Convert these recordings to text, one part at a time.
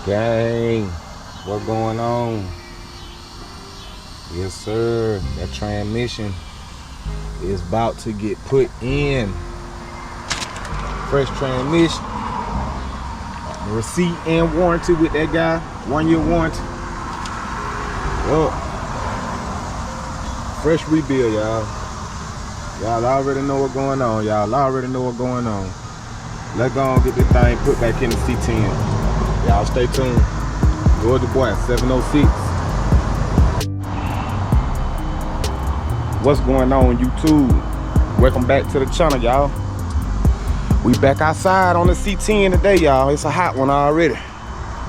Gang, what going on? Yes sir, that transmission is about to get put in. Fresh transmission, receipt and warranty with that guy, 1-year warranty. Yup. Fresh rebuild, y'all. Y'all already know what's going on. Y'all already know what's going on. Let's go and get this thing put back in the C10. Y'all stay tuned. Georgia Boy 706. What's going on, YouTube? Welcome back to the channel, y'all. We back outside on the C10 today, y'all. It's a hot one already,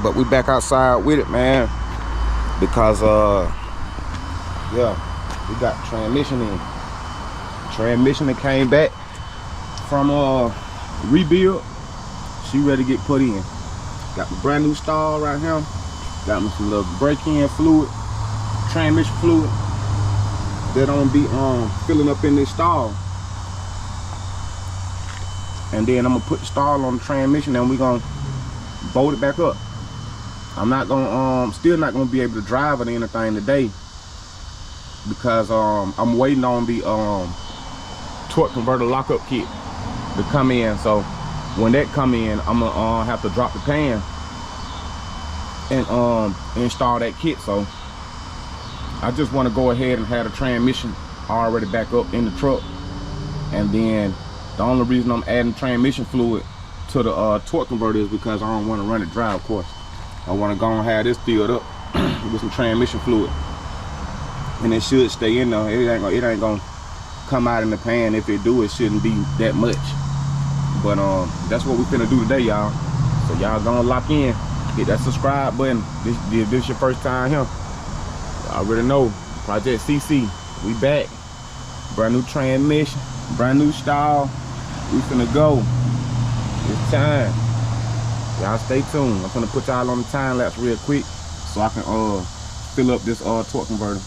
but we back outside with it, man, because yeah, we got transmission in. Transmission that came back from rebuild. She ready to get put in. Got the brand new stall right here. Got me some little break-in fluid, transmission fluid that don't be filling up in this stall. And then I'm gonna put the stall on the transmission and we gonna bolt it back up. I'm not gonna still not gonna be able to drive it or anything today because I'm waiting on the torque converter lockup kit to come in. So when that come in, I'm gonna have to drop the pan and install that kit. So I just want to go ahead and have the transmission already back up in the truck, and then the only reason I'm adding transmission fluid to the torque converter is because I don't want to run it dry, of course. I want to go and have this filled up with some transmission fluid, and it should stay in there. It ain't gonna come out in the pan. If it do, it shouldn't be that much. But that's what we finna do today, y'all. So y'all gonna lock in, hit that subscribe button. If this your first time here, I already know Project CECE. We back, brand new transmission, brand new stall. We finna go. It's time. Y'all stay tuned. I'm finna put y'all on the time lapse real quick so I can fill up this torque converter.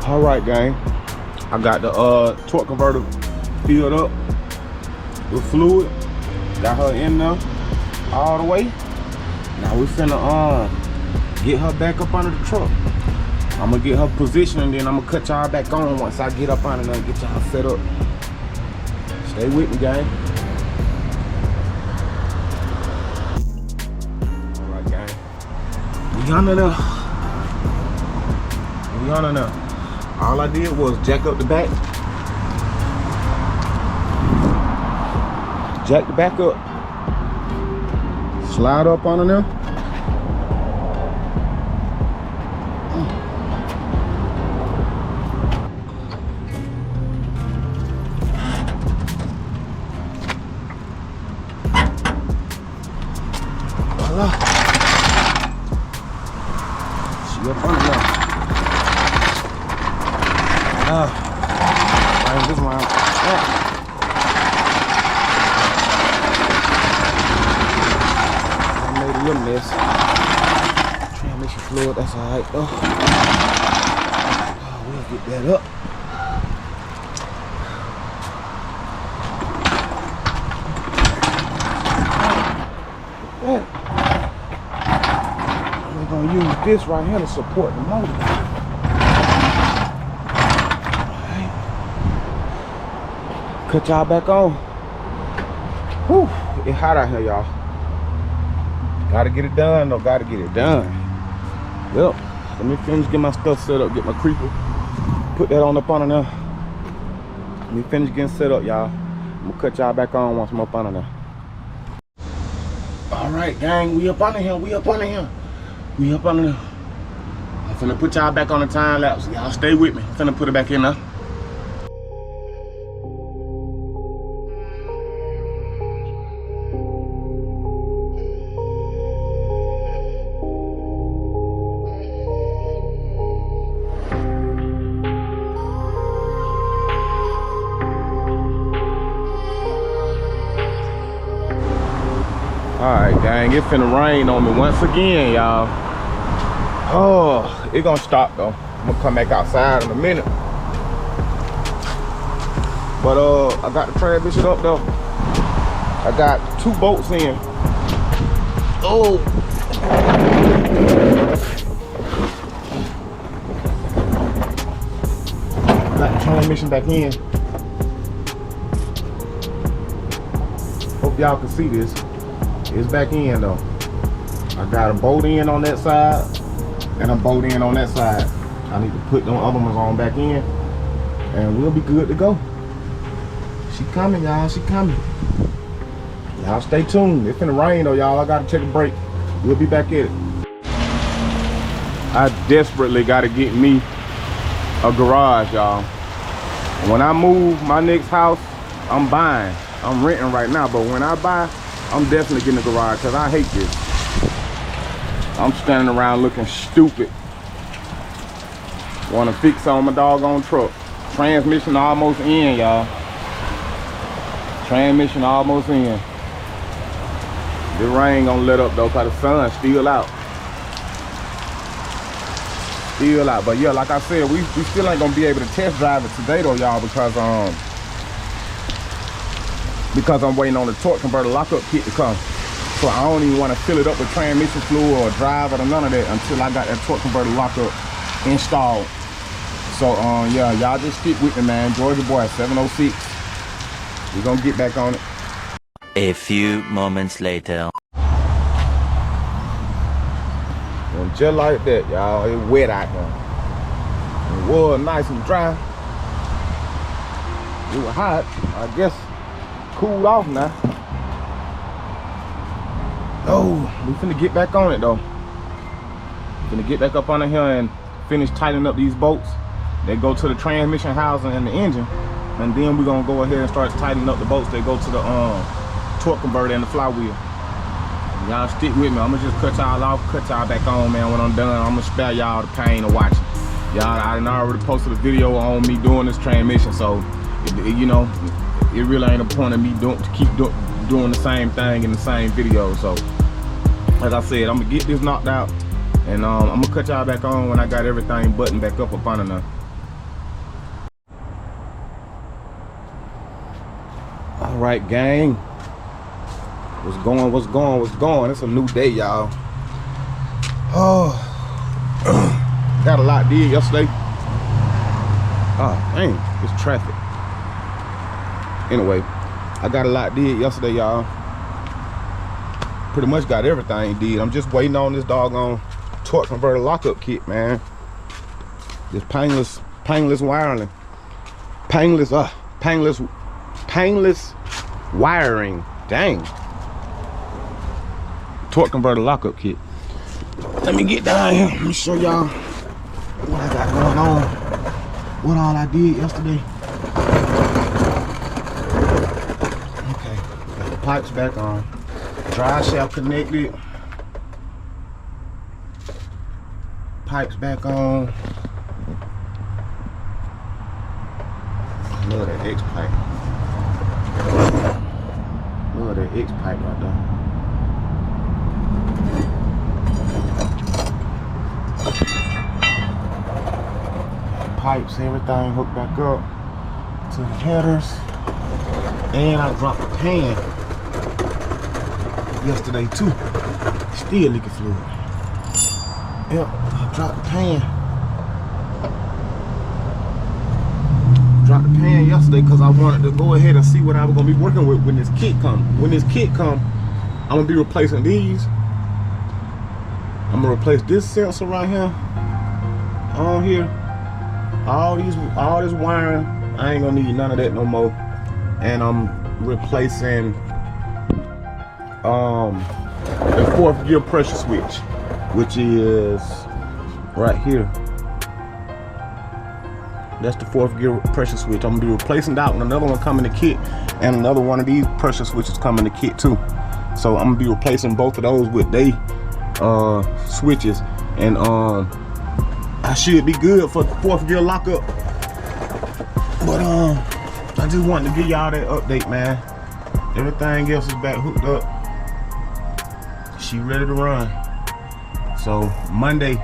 All right, gang, I got the torque converter filled up with fluid. Got her in there all the way. Now we finna get her back up under the truck. I'm gonna get her positioned and then I'm gonna cut y'all back on once I get up under there and get y'all set up. Stay with me, gang. All right, gang, we under there. We under there. All I did was jack up the back. Jack the back up. Slide up under there. Voila. She up under there. This one. I made a little mess. Transmission fluid, that's alright though. We'll get that up. We're gonna use this right here to support the motor. Cut y'all back on. Whew, it's hot out here, y'all. Gotta get it done, though. Gotta get it done. Well, let me finish get my stuff set up, get my creeper, put that on up under there. Let me finish getting set up, y'all. I'm gonna cut y'all back on once I'm up under there. All right, gang, we up under here. We up under here. We up under there. I'm finna put y'all back on the time lapse. Y'all stay with me. I'm finna put it back in there. Alright, gang, it finna rain on me once again, y'all. Oh, it gonna stop though. I'm gonna come back outside in a minute. But I got the transmission up though. I got 2 bolts in. Oh. Got the transmission back in. Hope y'all can see this. It's back in though. I got a bolt in on that side and a bolt in on that side. I need to put them other ones on back in and we'll be good to go. She coming, y'all. She coming. Y'all stay tuned. It's finna rain though, y'all. I gotta take a break. We'll be back at it. I desperately gotta get me a garage, y'all. When I move my next house, I'm buying. I'm renting right now, but when I buy, I'm definitely getting a garage because I hate this. I'm standing around looking stupid. Want to fix on my doggone truck. Transmission almost in, y'all. Transmission almost in. The rain gonna let up though, cause the sun's still out. Still out. But yeah, like I said, we still ain't gonna be able to test drive it today though, y'all, because I'm waiting on the torque converter lockup kit to come. So I don't even want to fill it up with transmission fluid or drive it or none of that until I got that torque converter lockup installed. So yeah, y'all just stick with me, man. Georgia boy 706. We're gonna get back on it. A few moments later. And just like that, y'all, it wet out here. It was nice and dry. It was hot. I guess cooled off now. Oh, we finna get back on it though. Finna get back up on here and finish tightening up these bolts. They go to the transmission housing and the engine, and then we're gonna go ahead and start tightening up the bolts. They go to the torque converter and the flywheel. Y'all stick with me. I'm gonna just cut y'all off, cut y'all back on, man. When I'm done, I'm gonna spare y'all the pain of watching. Y'all, I already posted a video on me doing this transmission, so you know, it really ain't a point of me keep doing the same thing in the same video. So as I said, I'm gonna get this knocked out, and I'm gonna cut y'all back on when I got everything buttoned back up under there. All right, gang. What's going? What's going? What's going? It's a new day, y'all. Oh, got a lot did yesterday. Oh, dang, it's traffic. Anyway, I got a lot did yesterday, y'all. Pretty much got everything did. I'm just waiting on this doggone torque converter lockup kit, man. This painless wiring. Painless wiring. Dang. Torque converter lockup kit. Let me get down here. Let me show y'all what I got going on. What all I did yesterday. Okay, got the pipes back on. Drive shaft connected. Pipes back on. I love that X pipe. Love that X pipe right there. Pipes, everything hooked back up to the headers, and I dropped the pan yesterday too. Still leaking fluid. Yep, I dropped the pan. Dropped the pan yesterday because I wanted to go ahead and see what I was gonna be working with when this kit come. When this kit come, I'm gonna be replacing these. I'm gonna replace this sensor right here on here. All this wiring, I ain't gonna need none of that no more. And I'm replacing the 4th gear pressure switch, which is right here. That's the 4th gear pressure switch. I'm gonna be replacing that one. Another one coming to kit, and another one of these pressure switches coming to kit too. So I'm gonna be replacing both of those with they switches, and I should be good for the 4th gear lockup. But I just wanted to give y'all that update, man. Everything else is back hooked up. she ready to run. So Monday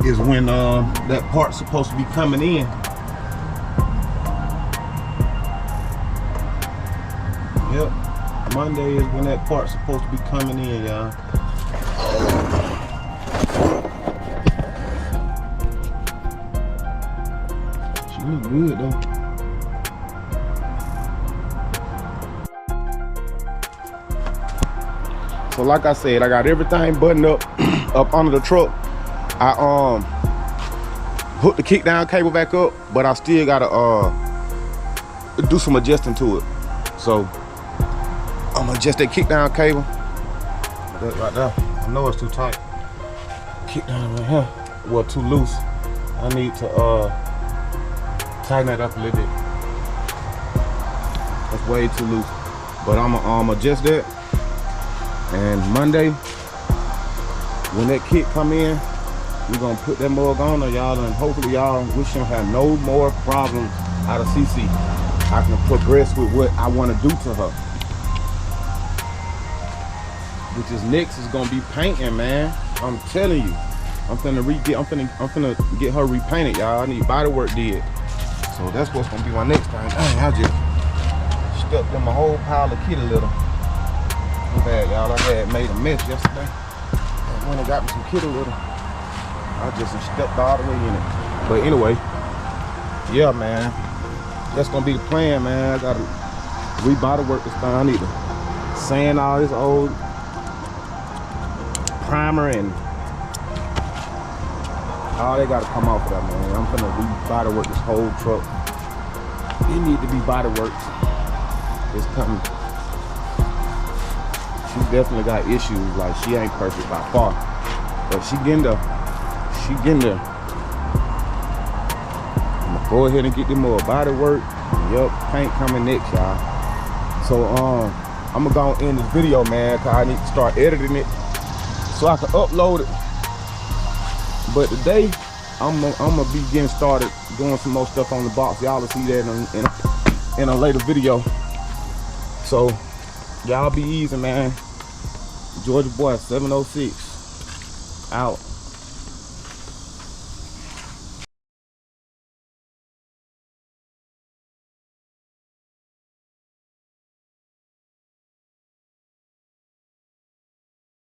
is when that part's supposed to be coming in. Yep, Monday is when that part's supposed to be coming in, y'all. She look good though. So like I said, I got everything buttoned up under the truck. I hooked the kick down cable back up, but I still gotta do some adjusting to it. So I'm gonna adjust that kick down cable. That right there. I know it's too tight. Kick down right here. Well, too loose. I need to tighten that up a little bit. That's way too loose. But I'm gonna adjust that. And Monday, when that kit come in, we're gonna put that mug on there, y'all, and hopefully y'all, we shouldn't have no more problems out of CECE. I can progress with what I want to do to her. Which is next is gonna be painting, man. I'm telling you, I'm finna get her repainted, y'all. I need body work did. So that's what's gonna be my next thing. Dang, I just stepped in my whole pile of kit a little. I'm bad, y'all. I had made a mess yesterday. And when I got me some kit a little, I just stepped all the way in it. But anyway, yeah, man. That's gonna be the plan, man. I gotta re-body work this thing. I need to sand all this old primer and all they gotta come off of that, man. I'm gonna re-body work this whole truck. It need to be body worked. It's coming. She definitely got issues. Like, she ain't perfect by far, but she getting there. She getting there. I'm gonna go ahead and get them more body work. Yup, paint coming next, y'all. So I'm gonna go end this video, man, cause I need to start editing it so I can upload it. But today I'm gonna be getting started doing some more stuff on the box. Y'all will see that in a later video. So y'all be easy, man. Georgia Boy 706 out.